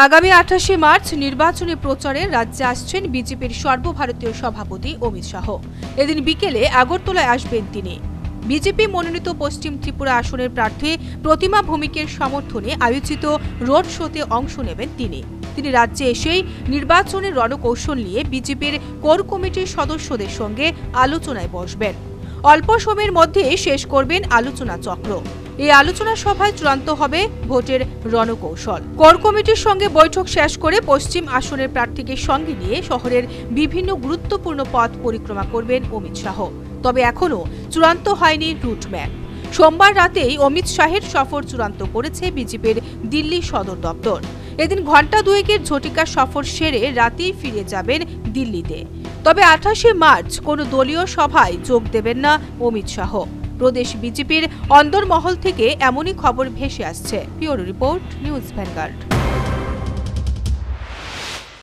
আগামী 28 মার্চ নির্বাচনী প্রচারে রাজ্যে আসছেন বিজেপির সর্বভারতীয় সভাপতি অমিত শাহ। এদিন বিকেলে আগরতলায় আসবেন তিনি। বিজেপি মনোনীত পশ্চিম ত্রিপুরা আসনের প্রার্থী প্রতিমা ভৌমিকের সমর্থনে আয়োজিত রোড শোতে অংশ নেবেন তিনি। রাজ্যে এসেই নির্বাচনের রণকৌশল নিয়ে বিজেপির কোর কমিটির সদস্যদের সঙ্গে আলোচনায় বসবেন। অল্প সময়ের মধ্যে শেষ করবেন আলোচনা চক্র। এই আলোচনা সভায় চূড়ান্ত হবে ভোটের রণকৌশল। কোর কমিটির সঙ্গে বৈঠক শেষ করে পশ্চিম আসনের প্রার্থীকে সঙ্গে নিয়ে শহরের বিভিন্ন গুরুত্বপূর্ণ পথ পরিক্রমা করবেন অমিত শাহ। তবে এখনও চূড়ান্ত হয়নি রুটম্যাপ। সোমবার রাতেই অমিত শাহের সফর চূড়ান্ত করেছে বিজেপির দিল্লি সদর দপ্তর। এদিন ঘণ্টা দুয়েকের ঝটিকা সফর সেরে রাতেই ফিরে যাবেন দিল্লিতে। তবে 28 মার্চ কোনো দলীয় সভায় যোগ দেবেন না অমিত শাহ। প্রদেশ বিজেপির অন্দরমহল থেকে এমনই খবর ভেসে আসছে। Bureau report, news vanguard.